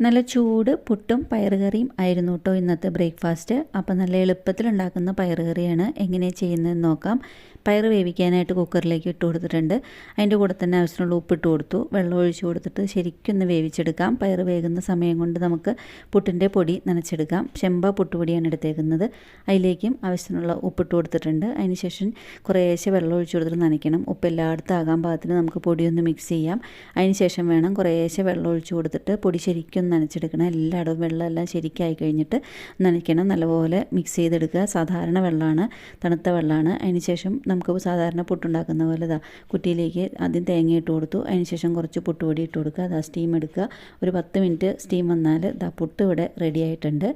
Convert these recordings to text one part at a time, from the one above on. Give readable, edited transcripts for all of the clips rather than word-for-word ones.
നല്ല ചൂട് പുട്ടും പയറുകറിയും ആയിരുന്നു കേട്ടോ ഇന്നത്തെ ബ്രേക്ക്ഫാസ്റ്റ്. അപ്പോൾ നല്ല എളുപ്പത്തിൽ ഉണ്ടാക്കുന്ന പയറുകറിയാണ്. എങ്ങനെയാണ് ചെയ്യുന്നതെന്ന് നോക്കാം. പയർ വേവിക്കാനായിട്ട് കുക്കറിലേക്ക് ഇട്ട് കൊടുത്തിട്ടുണ്ട്. അതിൻ്റെ കൂടെ തന്നെ ആവശ്യമുള്ള ഉപ്പിട്ട് കൊടുത്തു. വെള്ളം ഒഴിച്ച് കൊടുത്തിട്ട് ശരിക്കൊന്ന് വേവിച്ചെടുക്കാം. പയർ വേകുന്ന സമയം കൊണ്ട് നമുക്ക് പുട്ടിൻ്റെ പൊടി നനച്ചെടുക്കാം. ചെമ്പ പുട്ടുപൊടിയാണ് എടുത്തേക്കുന്നത്. അതിലേക്കും ആവശ്യത്തിനുള്ള ഉപ്പിട്ട് കൊടുത്തിട്ടുണ്ട്. അതിന് ശേഷം കുറേശ്ശെ വെള്ളം ഒഴിച്ച് കൊടുത്തിട്ട് നനയ്ക്കണം. ഉപ്പ് എല്ലായിടത്തും ആകാൻ പാകത്തിന് നമുക്ക് പൊടിയൊന്ന് മിക്സ് ചെയ്യാം. അതിന് ശേഷം വേണം കുറേശ്ശെ വെള്ളം ഒഴിച്ച് കൊടുത്തിട്ട് പൊടി ശരിക്കും നനച്ചെടുക്കണം. എല്ലായിടവും വെള്ളമെല്ലാം ശരിക്കായി കഴിഞ്ഞിട്ട് നനയ്ക്കണം. നല്ലപോലെ മിക്സ് ചെയ്തെടുക്കുക. സാധാരണ വെള്ളമാണ്, തണുത്ത വെള്ളമാണ്. അതിന് ശേഷം നമുക്ക് സാധാരണ പുട്ടുണ്ടാക്കുന്ന പോലെ കുറ്റിയിലേക്ക് ആദ്യം തേങ്ങ ഇട്ട് കൊടുത്തു. അതിന് ശേഷം കുറച്ച് പുട്ടുപൊടി ഇട്ട് കൊടുക്കുക. സ്റ്റീം എടുക്കുക. ഒരു 10 മിനിറ്റ് സ്റ്റീം വന്നാൽ പുട്ട് ഇവിടെ റെഡി ആയിട്ടുണ്ട്.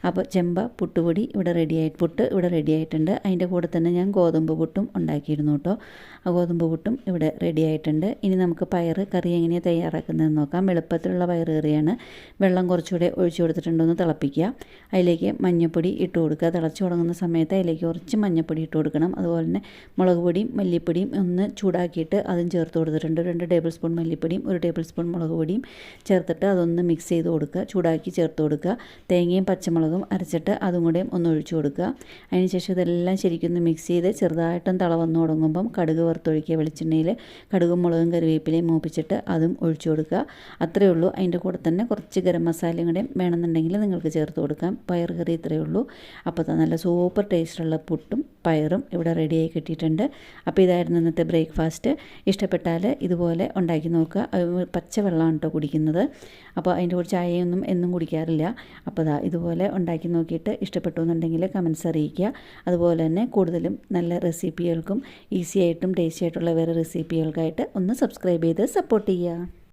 അപ്പോൾ ചെമ്പ പുട്ടുപൊടി ഇവിടെ പുട്ട് ഇവിടെ റെഡി ആയിട്ടുണ്ട്. അതിൻ്റെ കൂടെ തന്നെ ഞാൻ ഗോതമ്പ് പുട്ടും ഉണ്ടാക്കിയിരുന്നു കേട്ടോ. ആ ഗോതമ്പ് പുട്ടും ഇവിടെ റെഡി ആയിട്ടുണ്ട്. ഇനി നമുക്ക് പയർ കറി എങ്ങനെയാണ് തയ്യാറാക്കുന്നതെന്ന് നോക്കാം. എളുപ്പത്തിലുള്ള പയർ കറിയാണ്. വെള്ളം കുറച്ചുകൂടെ ഒഴിച്ചു കൊടുത്തിട്ടുണ്ടോയെന്ന് തിളപ്പിക്കുക. അതിലേക്ക് മഞ്ഞൾപ്പൊടി ഇട്ട് കൊടുക്കുക. തിളച്ച് തുടങ്ങുന്ന സമയത്ത് അതിലേക്ക് കുറച്ച് മഞ്ഞൾപ്പൊടി ഇട്ട് കൊടുക്കണം. അതുപോലെ തന്നെ മുളക് പൊടിയും മല്ലിപ്പൊടിയും ഒന്ന് ചൂടാക്കിയിട്ട് അതും ചേർത്ത് കൊടുത്തിട്ടുണ്ട്. 2 ടേബിൾ സ്പൂൺ മല്ലിപ്പൊടിയും 1 ടേബിൾ സ്പൂൺ മുളക് പൊടിയും ചേർത്തിട്ട് അതൊന്ന് മിക്സ് ചെയ്ത് കൊടുക്കുക. ചൂടാക്കി ചേർത്ത് കൊടുക്കുക. തേങ്ങയും പച്ചമുളകും അരച്ചിട്ട് അതും കൂടെ ഒന്ന് ഒഴിച്ചു കൊടുക്കുക. അതിനുശേഷം ഇതെല്ലാം ശരിക്കൊന്ന് മിക്സ് ചെയ്ത് ചെറുതായിട്ടും തള വന്ന് തുടങ്ങുമ്പം കടുക് വറുത്തൊഴിക്കുക. വെളിച്ചെണ്ണയിൽ കടുകും മുളകും കറിവേപ്പിലയും മൂപ്പിച്ചിട്ട് അതും ഒഴിച്ചു കൊടുക്കുക. അത്രയേ ഉള്ളൂ. അതിൻ്റെ കൂടെ തന്നെ കുറച്ച് ഗരം മസാലയും കൂടെ വേണമെന്നുണ്ടെങ്കിൽ നിങ്ങൾക്ക് ചേർത്ത് കൊടുക്കാം. പയർ കറി ഇത്രയേ ഉള്ളൂ. അപ്പോൾ നല്ല സൂപ്പർ ടേസ്റ്റുള്ള പുട്ടും പയറും ഇവിടെ റെഡിയായി കിട്ടിയിട്ടുണ്ട്. അപ്പോൾ ഇതായിരുന്നു ഇന്നത്തെ ബ്രേക്ക്ഫാസ്റ്റ്. ഇഷ്ടപ്പെട്ടാൽ ഇതുപോലെ ഉണ്ടാക്കി നോക്കുക. പച്ചവെള്ളമാണ് കേട്ടോ കുടിക്കുന്നത്. അപ്പോൾ അതിൻ്റെ കൂടെ ചായയൊന്നും എന്നും കുടിക്കാറില്ല. അപ്പോൾ ഇതുപോലെ ഉണ്ടാക്കി നോക്കിയിട്ട് ഇഷ്ടപ്പെട്ടു എന്നുണ്ടെങ്കിൽ കമൻസ് അറിയിക്കുക. അതുപോലെ തന്നെ കൂടുതലും നല്ല റെസിപ്പികൾക്കും ഈസി ആയിട്ടും ടേസ്റ്റി ആയിട്ടുള്ള വേറെ റെസിപ്പികൾക്കായിട്ട് ഒന്ന് സബ്സ്ക്രൈബ് ചെയ്ത് സപ്പോർട്ട് ചെയ്യുക.